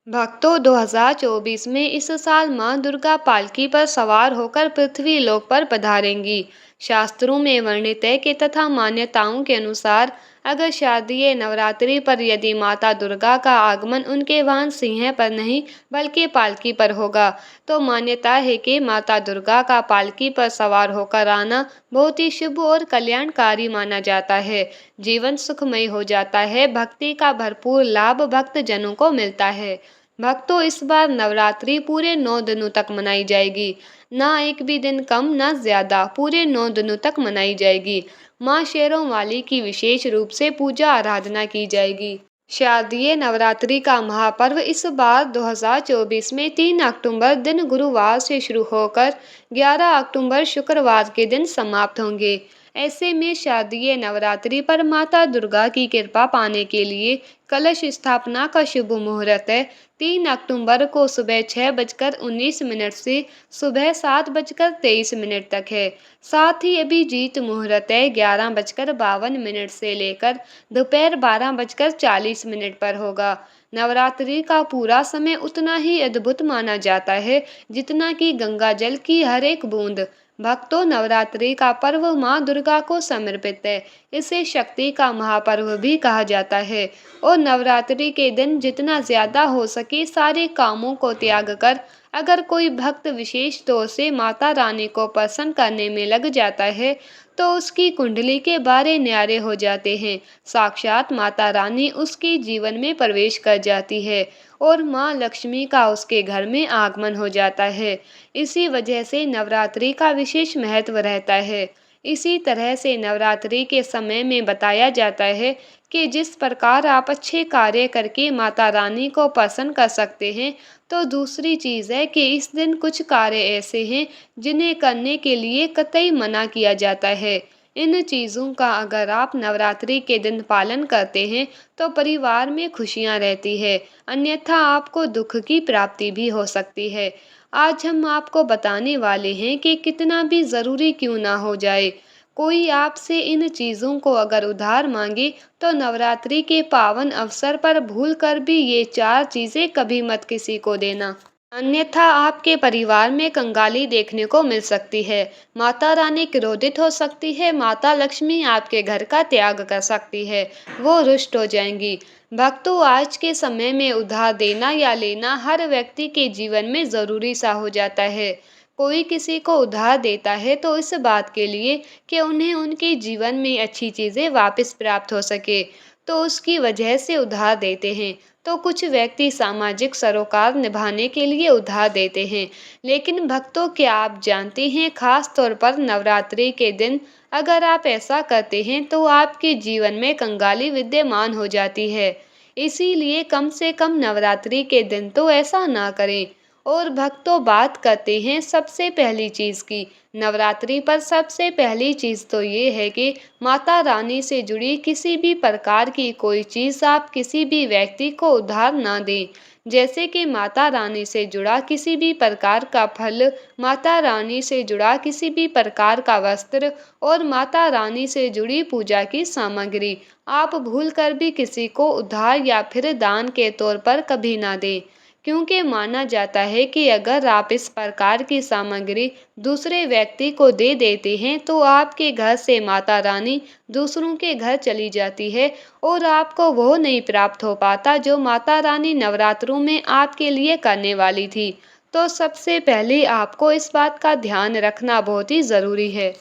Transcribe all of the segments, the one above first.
भक्तों 2024 में इस साल मां दुर्गा पालकी पर सवार होकर पृथ्वी लोक पर पधारेंगी। शास्त्रों में वर्णित है कि तथा मान्यताओं के अनुसार अगर शारदीय नवरात्रि पर यदि माता दुर्गा का आगमन उनके वाहन सिंह पर नहीं बल्कि पालकी पर होगा तो मान्यता है कि माता दुर्गा का पालकी पर सवार होकर आना बहुत ही शुभ और कल्याणकारी माना जाता है। जीवन सुखमय हो जाता है, भक्ति का भरपूर लाभ भक्त जनों को मिलता है। भक्तों इस बार नवरात्रि पूरे 9 दिनों तक मनाई जाएगी। ना एक भी दिन कम ना ज्यादा, पूरे 9 दिनों तक मनाई जाएगी। माँ शेरों वाली की विशेष रूप से पूजा आराधना की जाएगी। शारदीय नवरात्रि का महापर्व इस बार 2024 में 3 अक्टूबर दिन गुरुवार से शुरू होकर 11 अक्टूबर शुक्रवार के दिन समाप्त होंगे। ऐसे में शारदीय नवरात्रि पर माता दुर्गा की कृपा पाने के लिए कलश स्थापना का शुभ मुहूर्त है 3 अक्टूबर को सुबह 6:19 से सुबह 7:23 तक है। साथ ही अभिजीत मुहूर्त है 11:52 से लेकर दोपहर 12:40 पर होगा। नवरात्रि का पूरा समय उतना ही अद्भुत माना जाता है जितना कि गंगा जल की हर एक बूंद। भक्तों नवरात्रि का पर्व माँ दुर्गा को समर्पित है। इसे शक्ति का महापर्व भी कहा जाता है और नवरात्रि के दिन जितना ज्यादा हो सके सारे कामों को त्याग कर अगर कोई भक्त विशेष तौर से माता रानी को प्रसन्न करने में लग जाता है तो उसकी कुंडली के बारे न्यारे हो जाते हैं। साक्षात माता रानी उसके जीवन में प्रवेश कर जाती है और माँ लक्ष्मी का उसके घर में आगमन हो जाता है। इसी वजह से नवरात्रि का विशेष महत्व रहता है। इसी तरह से नवरात्रि के समय में बताया जाता है कि जिस प्रकार आप अच्छे कार्य करके माता रानी को प्रसन्न कर सकते हैं तो दूसरी चीज़ है कि इस दिन कुछ कार्य ऐसे हैं जिन्हें करने के लिए कतई मना किया जाता है। इन चीज़ों का अगर आप नवरात्रि के दिन पालन करते हैं तो परिवार में खुशियां रहती है, अन्यथा आपको दुख की प्राप्ति भी हो सकती है। आज हम आपको बताने वाले हैं कि कितना भी ज़रूरी क्यों ना हो जाए, कोई आपसे इन चीज़ों को अगर उधार मांगे तो नवरात्रि के पावन अवसर पर भूल कर भी ये 4 चीज़ें कभी मत किसी को देना, अन्यथा आपके परिवार में कंगाली देखने को मिल सकती है। माता रानी क्रोधित हो सकती है, माता लक्ष्मी आपके घर का त्याग कर सकती है, वो रुष्ट हो जाएंगी। भक्तों आज के समय में उधार देना या लेना हर व्यक्ति के जीवन में ज़रूरी सा हो जाता है। कोई किसी को उधार देता है तो इस बात के लिए कि उन्हें उनके जीवन में अच्छी चीज़ें वापस प्राप्त हो सके तो उसकी वजह से उधार देते हैं। तो कुछ व्यक्ति सामाजिक सरोकार निभाने के लिए उधार देते हैं। लेकिन भक्तों क्या आप जानते हैं खास तौर पर नवरात्रि के दिन अगर आप ऐसा करते हैं तो आपके जीवन में कंगाली विद्यमान हो जाती है। इसीलिए कम से कम नवरात्रि के दिन तो ऐसा ना करें। और भक्तों बात करते हैं सबसे पहली चीज़ की। नवरात्रि पर सबसे पहली चीज़ तो ये है कि माता रानी से जुड़ी किसी भी प्रकार की कोई चीज़ आप किसी भी व्यक्ति को उधार ना दें। जैसे कि माता रानी से जुड़ा किसी भी प्रकार का फल, माता रानी से जुड़ा किसी भी प्रकार का वस्त्र और माता रानी से जुड़ी पूजा की सामग्री आप भूल कर भी किसी को उधार या फिर दान के तौर पर कभी ना दें। क्योंकि माना जाता है कि अगर आप इस प्रकार की सामग्री दूसरे व्यक्ति को दे देते हैं तो आपके घर से माता रानी दूसरों के घर चली जाती है और आपको वो नहीं प्राप्त हो पाता जो माता रानी नवरात्रों में आपके लिए करने वाली थी। तो सबसे पहले आपको इस बात का ध्यान रखना बहुत ही ज़रूरी है।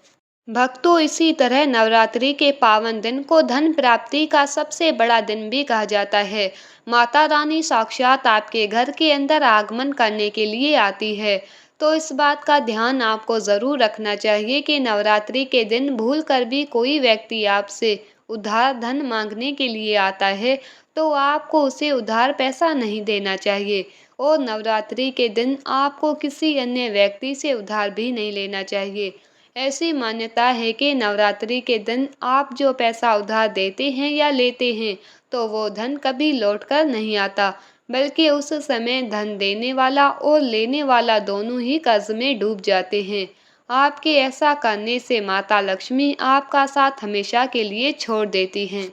भक्तों इसी तरह नवरात्रि के पावन दिन को धन प्राप्ति का सबसे बड़ा दिन भी कहा जाता है। माता रानी साक्षात आपके घर के अंदर आगमन करने के लिए आती है। तो इस बात का ध्यान आपको ज़रूर रखना चाहिए कि नवरात्रि के दिन भूल कर भी कोई व्यक्ति आपसे उधार धन मांगने के लिए आता है तो आपको उसे उधार पैसा नहीं देना चाहिए और नवरात्रि के दिन आपको किसी अन्य व्यक्ति से उधार भी नहीं लेना चाहिए। ऐसी मान्यता है कि नवरात्रि के दिन आप जो पैसा उधार देते हैं या लेते हैं तो वो धन कभी लौट कर नहीं आता, बल्कि उस समय धन देने वाला और लेने वाला दोनों ही कर्ज में डूब जाते हैं। आपके ऐसा करने से माता लक्ष्मी आपका साथ हमेशा के लिए छोड़ देती हैं।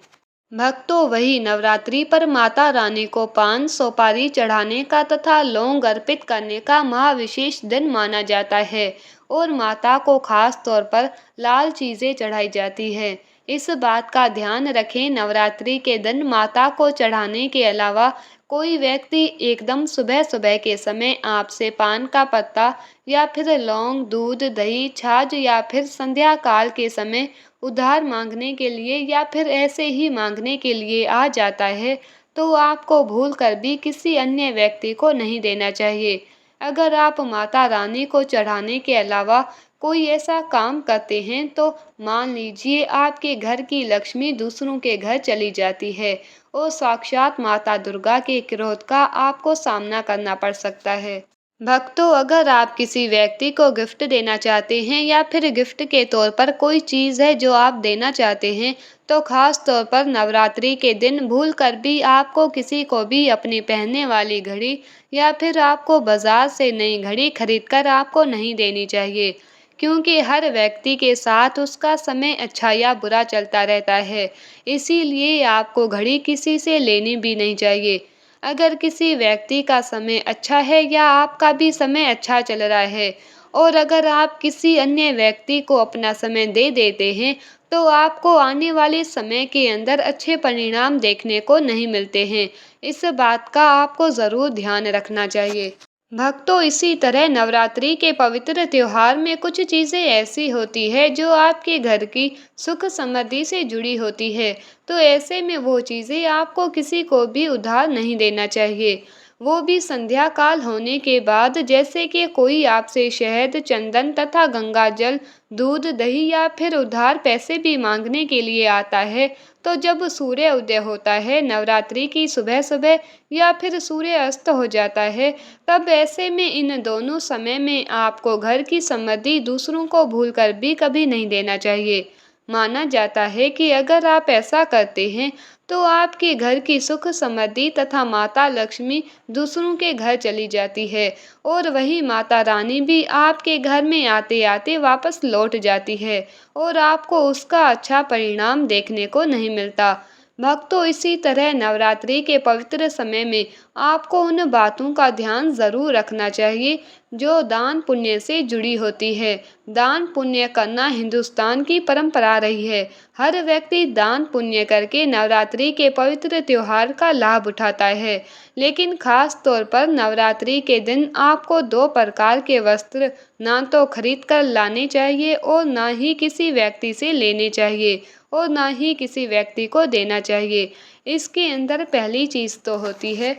भक्तों, वही नवरात्रि पर माता रानी को पान सुपारी चढ़ाने का तथा लौंग अर्पित करने का महाविशेष दिन माना जाता है और माता को खास तौर पर लाल चीजें चढ़ाई जाती है। इस बात का ध्यान रखें, नवरात्रि के दिन माता को चढ़ाने के अलावा कोई व्यक्ति एकदम सुबह सुबह के समय आपसे पान का पत्ता या फिर लौंग, दूध, दही, छाछ या फिर संध्या काल के समय उधार मांगने के लिए या फिर ऐसे ही मांगने के लिए आ जाता है, तो आपको भूल कर भी किसी अन्य व्यक्ति को नहीं देना चाहिए। अगर आप माता रानी को चढ़ाने के अलावा कोई ऐसा काम करते हैं, तो मान लीजिए आपके घर की लक्ष्मी दूसरों के घर चली जाती है और साक्षात माता दुर्गा के क्रोध का आपको सामना करना पड़ सकता है। भक्तों, अगर आप किसी व्यक्ति को गिफ्ट देना चाहते हैं या फिर गिफ्ट के तौर पर कोई चीज़ है जो आप देना चाहते हैं, तो खास तौर पर नवरात्रि के दिन भूल कर भी आपको किसी को भी अपनी पहनने वाली घड़ी या फिर आपको बाजार से नई घड़ी खरीद कर आपको नहीं देनी चाहिए, क्योंकि हर व्यक्ति के साथ उसका समय अच्छा या बुरा चलता रहता है। इसीलिए आपको घड़ी किसी से लेनी भी नहीं चाहिए। अगर किसी व्यक्ति का समय अच्छा है या आपका भी समय अच्छा चल रहा है और अगर आप किसी अन्य व्यक्ति को अपना समय दे देते हैं, तो आपको आने वाले समय के अंदर अच्छे परिणाम देखने को नहीं मिलते हैं। इस बात का आपको ज़रूर ध्यान रखना चाहिए। भक्तों, इसी तरह नवरात्रि के पवित्र त्योहार में कुछ चीज़ें ऐसी होती है जो आपके घर की सुख समृद्धि से जुड़ी होती है, तो ऐसे में वो चीज़ें आपको किसी को भी उधार नहीं देना चाहिए, वो भी संध्या काल होने के बाद। जैसे कि कोई आपसे शहद, चंदन तथा गंगा जल, दूध, दही या फिर उधार पैसे भी मांगने के लिए आता है, तो जब सूर्य उदय होता है नवरात्रि की सुबह सुबह या फिर सूर्य अस्त हो जाता है, तब ऐसे में इन दोनों समय में आपको घर की समृद्धि दूसरों को भूलकर भी कभी नहीं देना चाहिए। माना जाता है कि अगर आप ऐसा करते हैं, तो आपके घर की सुख समृद्धि तथा माता लक्ष्मी दूसरों के घर चली जाती है और वही माता रानी भी आपके घर में आते आते वापस लौट जाती है और आपको उसका अच्छा परिणाम देखने को नहीं मिलता। भक्तों, इसी तरह नवरात्रि के पवित्र समय में आपको उन बातों का ध्यान ज़रूर रखना चाहिए जो दान पुण्य से जुड़ी होती है। दान पुण्य करना हिंदुस्तान की परंपरा रही है। हर व्यक्ति दान पुण्य करके नवरात्रि के पवित्र त्योहार का लाभ उठाता है, लेकिन खास तौर पर नवरात्रि के दिन आपको दो प्रकार के वस्त्र ना तो खरीद कर लाने चाहिए और ना ही किसी व्यक्ति से लेने चाहिए और ना ही किसी व्यक्ति को देना चाहिए। इसके अंदर पहली चीज़ तो होती है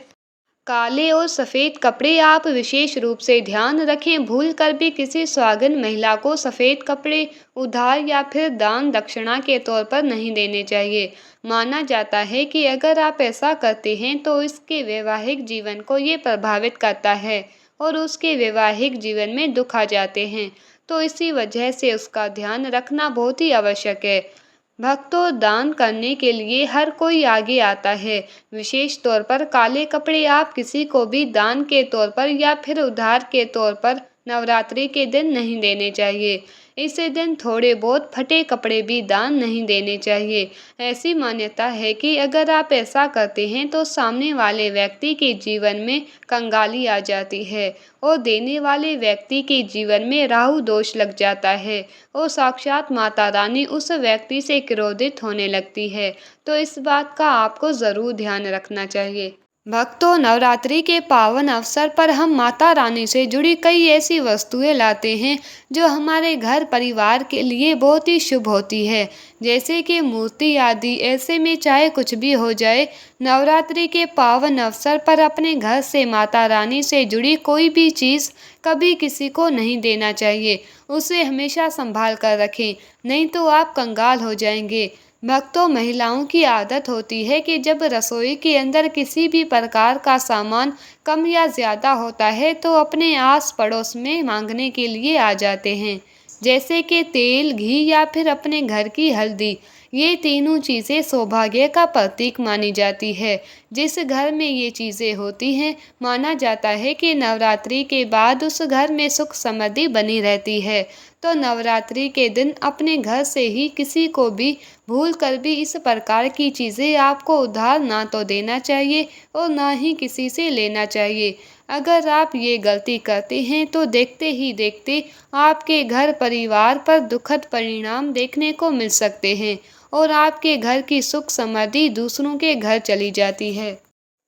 काले और सफ़ेद कपड़े। आप विशेष रूप से ध्यान रखें, भूल कर भी किसी सुहागन महिला को सफ़ेद कपड़े उधार या फिर दान दक्षिणा के तौर पर नहीं देने चाहिए। माना जाता है कि अगर आप ऐसा करते हैं तो इसके वैवाहिक जीवन को ये प्रभावित करता है और उसके वैवाहिक जीवन में दुख आ जाते हैं, तो इसी वजह से उसका ध्यान रखना बहुत ही आवश्यक है। भक्तों, दान करने के लिए हर कोई आगे आता है। विशेष तौर पर काले कपड़े आप किसी को भी दान के तौर पर या फिर उधार के तौर पर नवरात्रि के दिन नहीं देने चाहिए। इसी दिन थोड़े बहुत फटे कपड़े भी दान नहीं देने चाहिए। ऐसी मान्यता है कि अगर आप ऐसा करते हैं तो सामने वाले व्यक्ति के जीवन में कंगाली आ जाती है और देने वाले व्यक्ति के जीवन में राहु दोष लग जाता है और साक्षात माता रानी उस व्यक्ति से क्रोधित होने लगती है। तो इस बात का आपको ज़रूर ध्यान रखना चाहिए। भक्तों, नवरात्रि के पावन अवसर पर हम माता रानी से जुड़ी कई ऐसी वस्तुएं लाते हैं जो हमारे घर परिवार के लिए बहुत ही शुभ होती है, जैसे कि मूर्ति आदि। ऐसे में चाहे कुछ भी हो जाए, नवरात्रि के पावन अवसर पर अपने घर से माता रानी से जुड़ी कोई भी चीज़ कभी किसी को नहीं देना चाहिए। उसे हमेशा संभाल कर रखें, नहीं तो आप कंगाल हो जाएंगे। भक्तों, महिलाओं की आदत होती है कि जब रसोई के अंदर किसी भी प्रकार का सामान कम या ज़्यादा होता है तो अपने आस पड़ोस में मांगने के लिए आ जाते हैं, जैसे कि तेल, घी या फिर अपने घर की हल्दी। ये तीनों चीज़ें सौभाग्य का प्रतीक मानी जाती है। जिस घर में ये चीज़ें होती हैं, माना जाता है कि नवरात्रि के बाद उस घर में सुख समृद्धि बनी रहती है। तो नवरात्रि के दिन अपने घर से ही किसी को भी भूल कर भी इस प्रकार की चीज़ें आपको उधार ना तो देना चाहिए और ना ही किसी से लेना चाहिए। अगर आप ये गलती करते हैं तो देखते ही देखते आपके घर परिवार पर दुखद परिणाम देखने को मिल सकते हैं और आपके घर की सुख समृद्धि दूसरों के घर चली जाती है।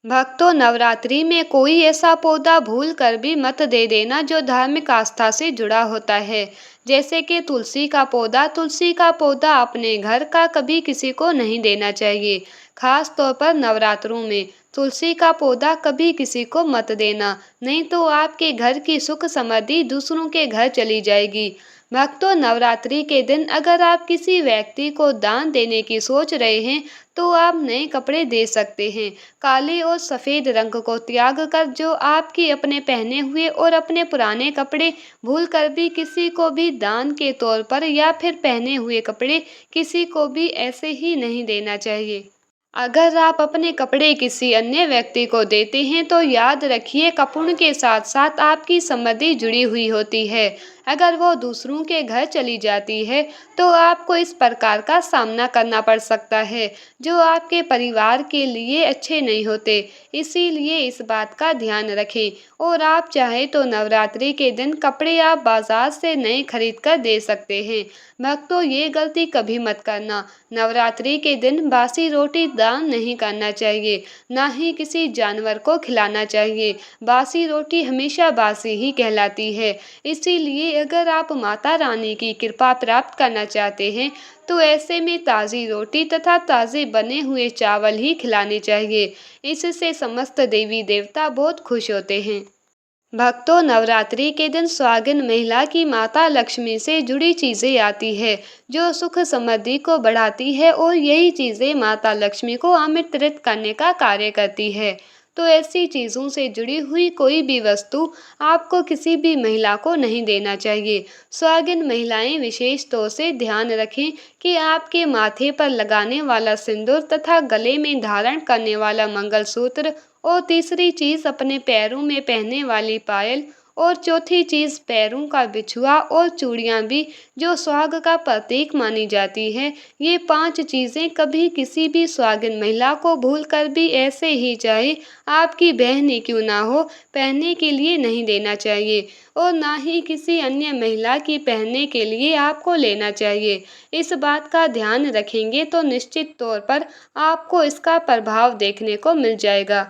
भक्तों, नवरात्रि में कोई ऐसा पौधा भूल कर भी मत दे देना जो धार्मिक आस्था से जुड़ा होता है। जैसे कि तुलसी का पौधा अपने घर का कभी किसी को नहीं देना चाहिए। खास तौर पर नवरात्रों में तुलसी का पौधा कभी किसी को मत देना, नहीं तो आपके घर की सुख समृद्धि दूसरों के घर चली जाएगी। भक्तों, नवरात्रि के दिन अगर आप किसी व्यक्ति को दान देने की सोच रहे हैं तो आप नए कपड़े दे सकते हैं। काले और सफ़ेद रंग को त्याग कर जो आपके अपने पहने हुए और अपने पुराने कपड़े भूल कर भी किसी को भी दान के तौर पर या फिर पहने हुए कपड़े किसी को भी ऐसे ही नहीं देना चाहिए। अगर आप अपने कपड़े किसी अन्य व्यक्ति को देते हैं तो याद रखिए कपड़ों के साथ साथ आपकी समृद्धि जुड़ी हुई होती है। अगर वो दूसरों के घर चली जाती है तो आपको इस प्रकार का सामना करना पड़ सकता है जो आपके परिवार के लिए अच्छे नहीं होते। इसीलिए इस बात का ध्यान रखें और आप चाहे तो नवरात्रि के दिन कपड़े आप बाजार से नए खरीद कर दे सकते हैं। भक्तों, ये गलती कभी मत करना। नवरात्रि के दिन बासी रोटी दान नहीं करना चाहिए, ना ही किसी जानवर को खिलाना चाहिए। बासी रोटी हमेशा बासी ही कहलाती है। इसीलिए अगर आप माता रानी की कृपा प्राप्त करना चाहते हैं तो ऐसे में ताज़ी रोटी तथा ताज़े बने हुए चावल ही खिलाने चाहिए। इससे समस्त देवी देवता बहुत खुश होते हैं। भक्तों, नवरात्रि के दिन सुहागिन महिला की माता लक्ष्मी से जुड़ी चीज़ें आती है जो सुख समृद्धि को बढ़ाती है और यही चीज़ें माता लक्ष्मी को आमंत्रित करने का कार्य करती है। तो ऐसी चीज़ों से जुड़ी हुई कोई भी वस्तु आपको किसी भी महिला को नहीं देना चाहिए। सुहागिन महिलाएं विशेष तौर से ध्यान रखें कि आपके माथे पर लगाने वाला सिंदूर तथा गले में धारण करने वाला मंगलसूत्र और तीसरी चीज़ अपने पैरों में पहनने वाली पायल और चौथी चीज़ पैरों का बिछुआ और चूड़ियाँ भी जो सुहाग का प्रतीक मानी जाती है। ये 5 चीज़ें कभी किसी भी सुहागिन महिला को भूल कर भी ऐसे ही चाहे आपकी बहन ही क्यों ना हो पहनने के लिए नहीं देना चाहिए और ना ही किसी अन्य महिला की पहनने के लिए आपको लेना चाहिए। इस बात का ध्यान रखेंगे तो निश्चित तौर पर आपको इसका प्रभाव देखने को मिल जाएगा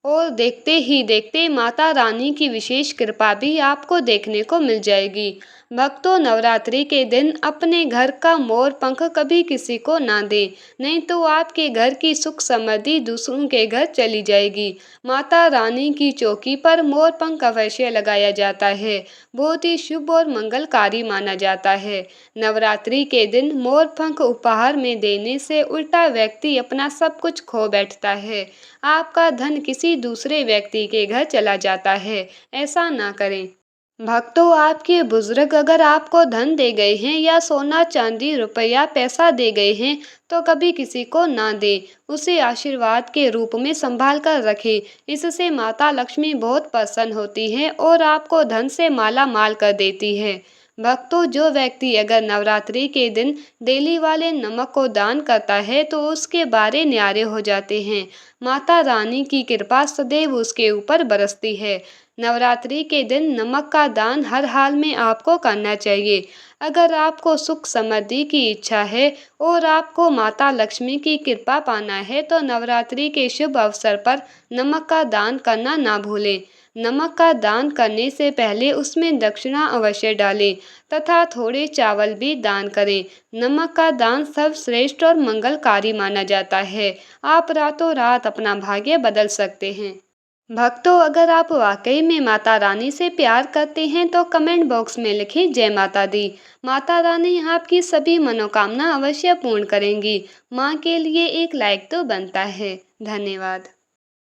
और देखते ही देखते माता रानी की विशेष कृपा भी आपको देखने को मिल जाएगी। भक्तों, नवरात्रि के दिन अपने घर का मोर पंख कभी किसी को ना दें, नहीं तो आपके घर की सुख समृद्धि दूसरों के घर चली जाएगी। माता रानी की चौकी पर मोर पंख अवश्य लगाया जाता है, बहुत ही शुभ और मंगलकारी माना जाता है। नवरात्रि के दिन मोर पंख उपहार में देने से उल्टा व्यक्ति अपना सब कुछ खो बैठता है। आपका धन किसी दूसरे व्यक्ति के घर चला जाता है, ऐसा ना करें। भक्तों, आपके बुजुर्ग अगर आपको धन दे गए हैं या सोना चांदी रुपया पैसा दे गए हैं तो कभी किसी को ना दें, उसे आशीर्वाद के रूप में संभाल कर रखें। इससे माता लक्ष्मी बहुत प्रसन्न होती हैं और आपको धन से माला माल कर देती है। भक्तों, जो व्यक्ति अगर नवरात्रि के दिन डेली वाले नमक को दान करता है तो उसके बारे न्यारे हो जाते हैं। माता रानी की कृपा सदैव उसके ऊपर बरसती है। नवरात्रि के दिन नमक का दान हर हाल में आपको करना चाहिए। अगर आपको सुख समृद्धि की इच्छा है और आपको माता लक्ष्मी की कृपा पाना है तो नवरात्रि के शुभ अवसर पर नमक का दान करना ना भूलें। नमक का दान करने से पहले उसमें दक्षिणा अवश्य डालें तथा थोड़े चावल भी दान करें। नमक का दान सर्वश्रेष्ठ और मंगलकारी माना जाता है। आप रातों रात अपना भाग्य बदल सकते हैं। भक्तों, अगर आप वाकई में माता रानी से प्यार करते हैं तो कमेंट बॉक्स में लिखें जय माता दी। माता रानी आपकी सभी मनोकामना अवश्य पूर्ण करेंगी। माँ के लिए एक लाइक तो बनता है। धन्यवाद।